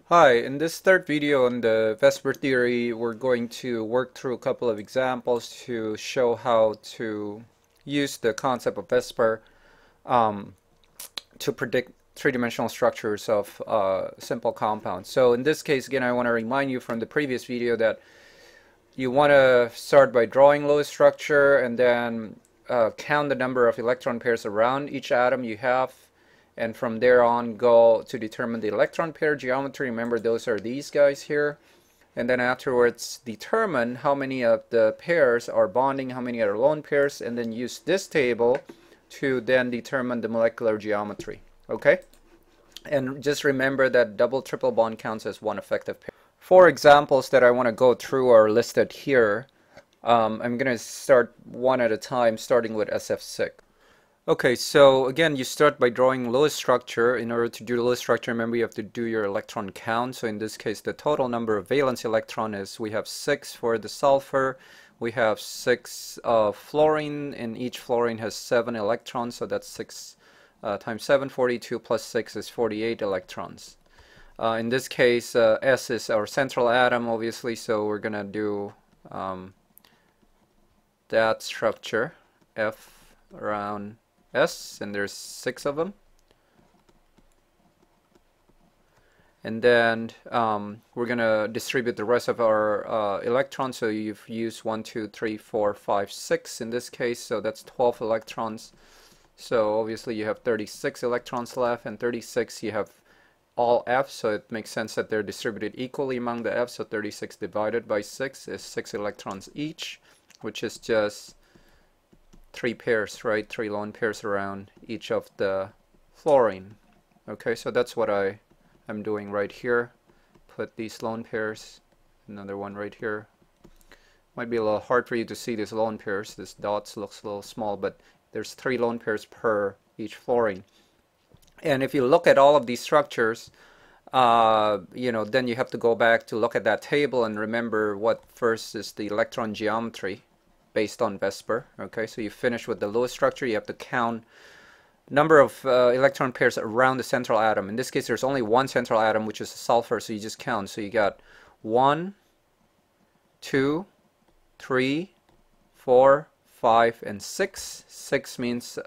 Hi, in this third video on the VSEPR theory, we're going to work through a couple of examples to show how to use the concept of VSEPR um, to predict three-dimensional structures of simple compounds. So in this case, again, I want to remind you from the previous video that you want to start by drawing lowest structure and then count the number of electron pairs around each atom you have, and from there on go to determine the electron pair geometry. Remember, those are these guys here. And then afterwards determine how many of the pairs are bonding, how many are lone pairs, and then use this table to then determine the molecular geometry. Okay? And just remember that double triple bond counts as one effective pair. Four examples that I want to go through are listed here. I'm going to start one at a time, starting with SF6. Okay, so again, you start by drawing lowest structure. In order to do the lowest structure, remember you have to do your electron count. So in this case, the total number of valence electron is, we have 6 for the sulfur, we have 6 fluorine, and each fluorine has 7 electrons, so that's 6 times 7, 42, plus 6 is 48 electrons. In this case, S is our central atom, obviously, so we're gonna do that structure, F around S, and there's 6 of them. And then we're gonna distribute the rest of our electrons. So you've used 1, 2, 3, 4, 5, 6 in this case, so that's 12 electrons. So obviously you have 36 electrons left, and 36 you have all F, so it makes sense that they're distributed equally among the F. So 36 divided by 6 is 6 electrons each, which is just 3 pairs, right? 3 lone pairs around each of the fluorine. Okay, so that's what I'm doing right here. Put these lone pairs, another one right here. Might be a little hard for you to see these lone pairs. This dots looks a little small, but there's 3 lone pairs per each fluorine. And if you look at all of these structures, then you have to go back to look at that table and remember what first is the electron geometry based on VSEPR. Okay, so you finish with the lowest structure. You have to count number of electron pairs around the central atom. In this case, there's only one central atom, which is sulfur, so you just count. So you got 1, 2, 3, 4, 5, and 6. 6 means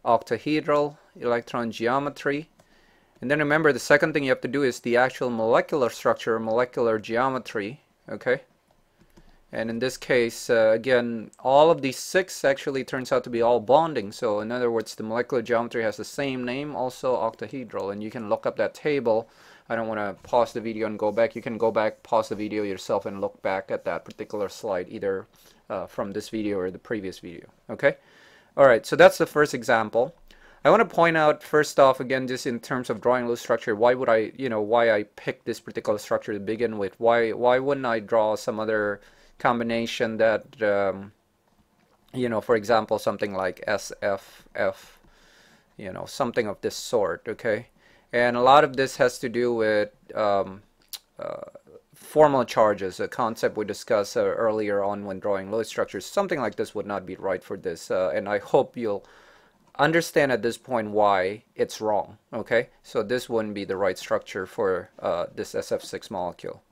octahedral electron geometry. And then remember, the second thing you have to do is the actual molecular structure, molecular geometry. Okay. And in this case, again, all of these 6 actually turns out to be all bonding. So in other words, the molecular geometry has the same name, also octahedral. And you can look up that table. I don't want to pause the video and go back. You can go back, pause the video yourself, and look back at that particular slide, either from this video or the previous video. Okay? All right, so that's the first example. I want to point out, first off, again, just in terms of drawing loose structure, why would I, why I picked this particular structure to begin with? Why wouldn't I draw some other combination that, for example, something like SFF, something of this sort, okay? And a lot of this has to do with formal charges, a concept we discussed earlier on when drawing Lewis structures. Something like this would not be right for this, and I hope you'll understand at this point why it's wrong, okay? So this wouldn't be the right structure for this SF6 molecule.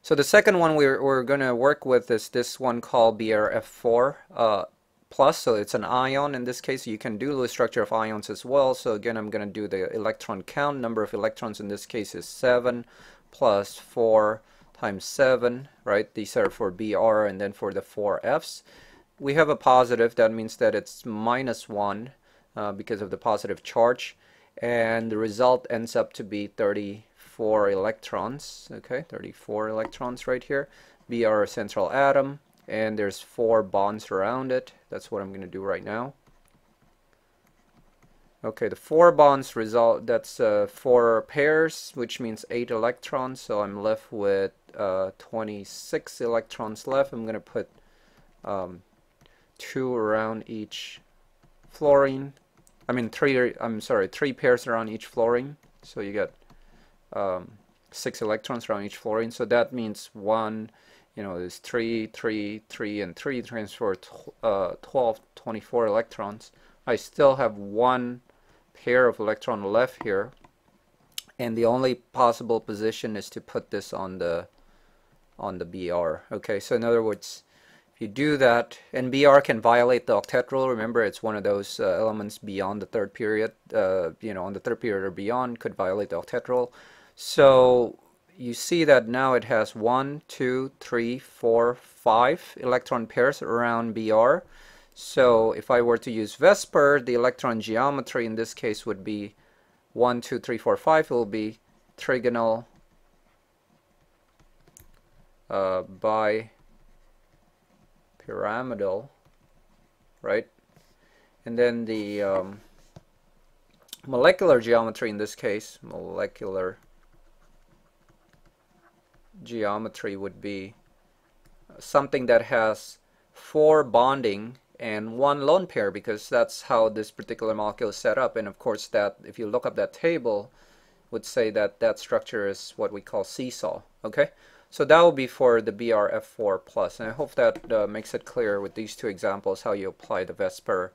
So the second one we're going to work with is this one called BRF4 plus. So it's an ion in this case. You can do the structure of ions as well. So again, I'm going to do the electron count. Number of electrons in this case is 7 plus 4 times 7, right? These are for BR, and then for the 4 Fs. We have a positive. That means that it's -1 because of the positive charge. And the result ends up to be 34 electrons. Okay, 34 electrons right here. BR central atom, and there's 4 bonds around it. That's what I'm going to do right now. Okay, the 4 bonds result, that's 4 pairs, which means 8 electrons. So I'm left with 26 electrons left. I'm going to put 2 around each fluorine. I mean 3 pairs around each fluorine. So you get 6 electrons around each fluorine. So that means 1, there's 3, 3, 3, and 3 transfer 12, 24 electrons. I still have 1 pair of electron left here. and the only possible position is to put this on the BR. Okay, so in other words, if you do that, and BR can violate the octet rule. Remember, it's one of those elements beyond the third period, on the third period or beyond, could violate the octet rule. So you see that now it has 1, 2, 3, 4, 5 electron pairs around BR. So if I were to use VSEPR, the electron geometry in this case would be 1, 2, 3, 4, 5. It will be trigonal bipyramidal, right? And then the molecular geometry in this case, molecular geometry would be something that has 4 bonding and 1 lone pair, because that's how this particular molecule is set up. And of course, that if you look up that table, would say that that structure is what we call seesaw. Okay, so that will be for the BRF4+, and I hope that makes it clear with these two examples how you apply the VSEPR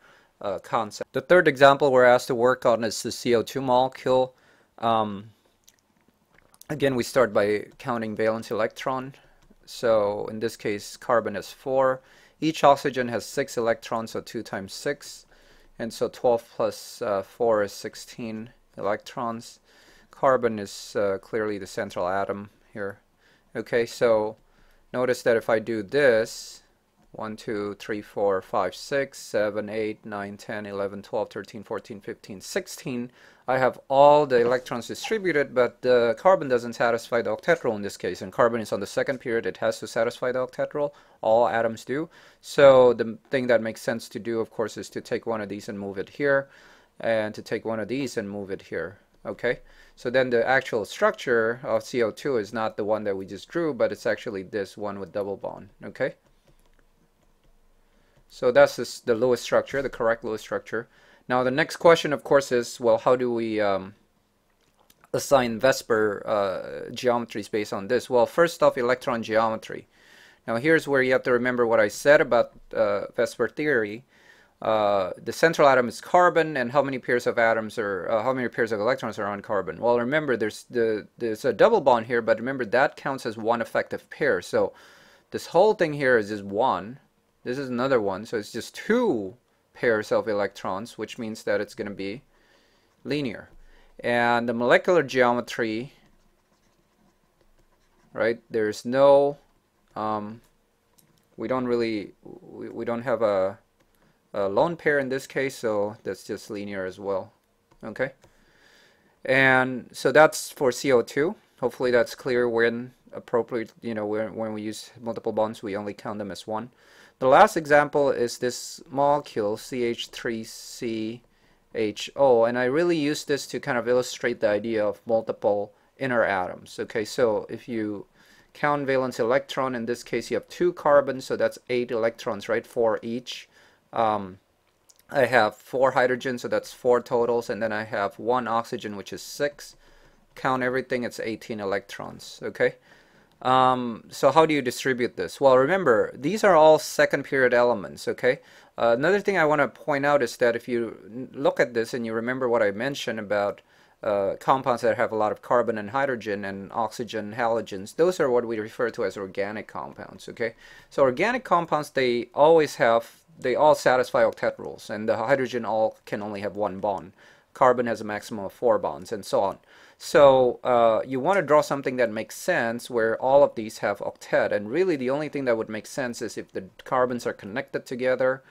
concept. The third example we're asked to work on is the CO2 molecule. Again, we start by counting valence electron. So in this case, carbon has 4. Each oxygen has 6 electrons, so 2 times 6. And so 12 plus 4 is 16 electrons. Carbon is clearly the central atom here. Okay, so notice that if I do this, 1, 2, 3, 4, 5, 6, 7, 8, 9, 10, 11, 12, 13, 14, 15, 16. I have all the electrons distributed, but the carbon doesn't satisfy the octet rule in this case. And carbon is on the second period. It has to satisfy the octet rule. All atoms do. So the thing that makes sense to do, of course, is to take one of these and move it here, and to take one of these and move it here. Okay, so then the actual structure of CO2 is not the one that we just drew, but it's actually this one with double bond. Okay, so that's the Lewis structure, the correct Lewis structure. Now the next question, of course, is, well, how do we assign VSEPR geometries based on this? Well, first off, electron geometry. Now here's where you have to remember what I said about VSEPR theory. The central atom is carbon, and how many pairs of atoms or how many pairs of electrons are on carbon? Well, remember there's a double bond here, but remember that counts as one effective pair. So this whole thing here is just 1. This is another one, so it's just 2 pairs of electrons, which means that it's going to be linear. And the molecular geometry, right? There's no we don't have a lone pair in this case, so that's just linear as well. Okay, and so that's for CO2. Hopefully that's clear. When appropriate, when we use multiple bonds, we only count them as 1. The last example is this molecule CH3CHO, and I really use this to kind of illustrate the idea of multiple inner atoms. Okay, so if you count valence electron, in this case you have 2 carbons, so that's 8 electrons, right, 4 each. I have 4 hydrogens, so that's 4 totals, and then I have 1 oxygen, which is 6. Count everything, it's 18 electrons. Okay, so how do you distribute this? Well, remember, these are all second period elements. Okay, another thing I want to point out is that if you look at this and you remember what I mentioned about compounds that have a lot of carbon and hydrogen and oxygen halogens, those are what we refer to as organic compounds. Okay, so organic compounds, they all satisfy octet rules, and the hydrogen all can only have 1 bond. Carbon has a maximum of 4 bonds, and so on. So you want to draw something that makes sense where all of these have octet, and really the only thing that would make sense is if the carbons are connected together,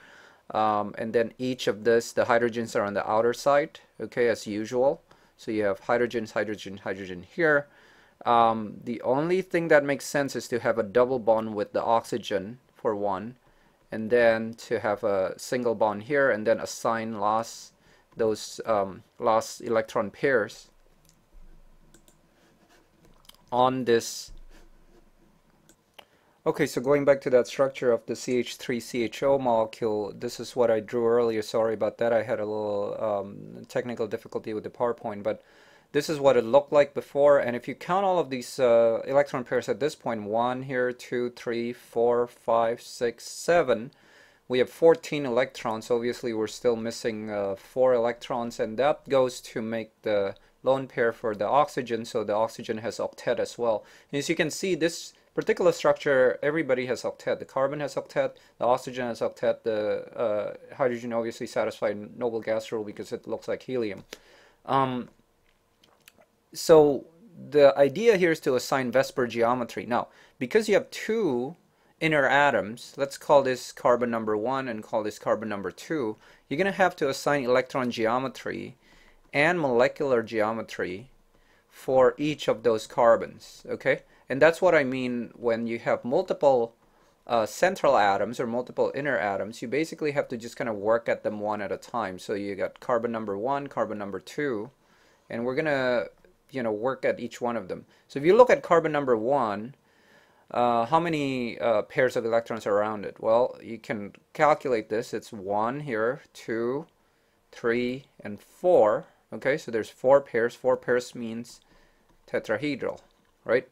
and then each of this, the hydrogens are on the outer side, okay, as usual. So you have hydrogens, hydrogen, hydrogen here. The only thing that makes sense is to have a double bond with the oxygen for 1, and then to have a single bond here, and then assign those lost electron pairs on this. Okay, so going back to that structure of the CH3CHO molecule, this is what I drew earlier. Sorry about that. I had a little technical difficulty with the PowerPoint, but this is what it looked like before. And if you count all of these electron pairs at this point, 1 here, 2, 3, 4, 5, 6, 7, we have 14 electrons. Obviously, we're still missing 4 electrons, and that goes to make the lone pair for the oxygen, so the oxygen has octet as well. And as you can see, this particular structure, everybody has octet. The carbon has octet, the oxygen has octet, the hydrogen obviously satisfied noble gas rule because it looks like helium. So the idea here is to assign VSEPR geometry. Now, because you have two inner atoms, let's call this carbon number 1 and call this carbon number 2, you're going to have to assign electron geometry and molecular geometry for each of those carbons, okay? And that's what I mean when you have multiple central atoms or multiple inner atoms. You basically have to just kind of work at them one at a time. So you got carbon number 1, carbon number 2, and we're going to work at each one of them. So if you look at carbon number 1, how many pairs of electrons are around it? Well, you can calculate this. It's 1 here, 2, 3, and 4. Okay, so there's 4 pairs. 4 pairs means tetrahedral, right?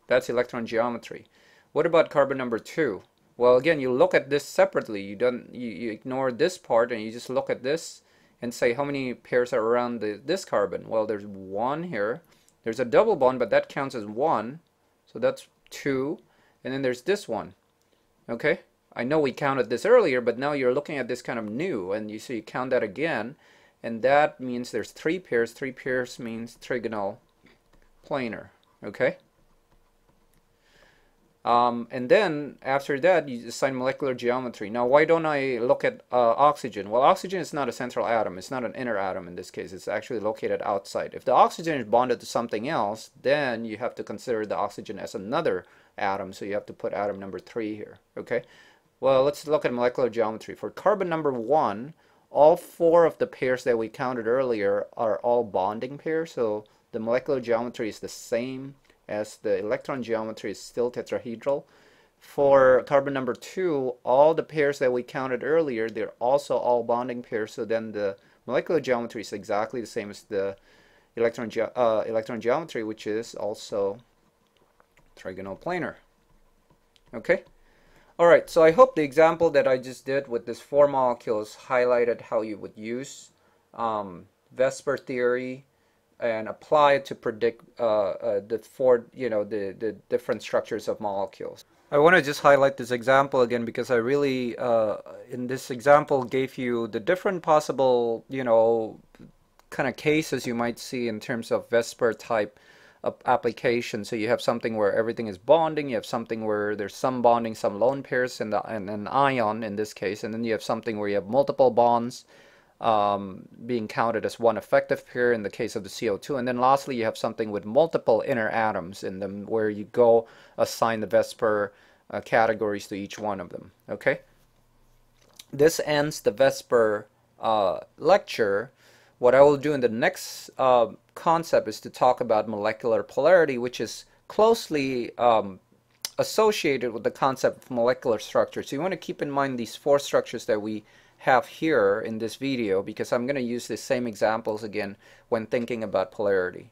That's electron geometry. What about carbon number 2? Well, again, you look at this separately. You ignore this part and you just look at this and say how many pairs are around this carbon. Well, there's 1 here. There's a double bond, but that counts as 1. So that's 2. And then there's this one. Okay? I know we counted this earlier, but now you're looking at this kind of new, and you see you count that again, and that means there's 3 pairs. 3 pairs means trigonal planar. Okay? And then after that you assign molecular geometry. Now why don't I look at oxygen? Well, oxygen is not a central atom. It's not an inner atom in this case. It's actually located outside. If the oxygen is bonded to something else, then you have to consider the oxygen as another atom. So you have to put atom number 3 here. Okay. Well, let's look at molecular geometry. For carbon number 1, all 4 of the pairs that we counted earlier are all bonding pairs. So the molecular geometry is the same as the electron geometry is still tetrahedral. For carbon number 2, all the pairs that we counted earlier, they're also all bonding pairs, so then the molecular geometry is exactly the same as the electron geometry, which is also trigonal planar. Okay? Alright, so I hope the example that I just did with this 4 molecules highlighted how you would use VSEPR theory and apply it to predict the different structures of molecules. I want to just highlight this example again because I really, in this example, gave you the different possible, kind of cases you might see in terms of VSEPR type of application. So you have something where everything is bonding, you have something where there's some bonding, some lone pairs, and an ion in this case, and then you have something where you have multiple bonds being counted as one effective pair in the case of the CO2, and then lastly you have something with multiple inner atoms in them where you go assign the VSEPR categories to each one of them. Okay, this ends the VSEPR lecture. What I will do in the next concept is to talk about molecular polarity, which is closely associated with the concept of molecular structure. So you want to keep in mind these 4 structures that we have here in this video, because I'm going to use the same examples again when thinking about polarity.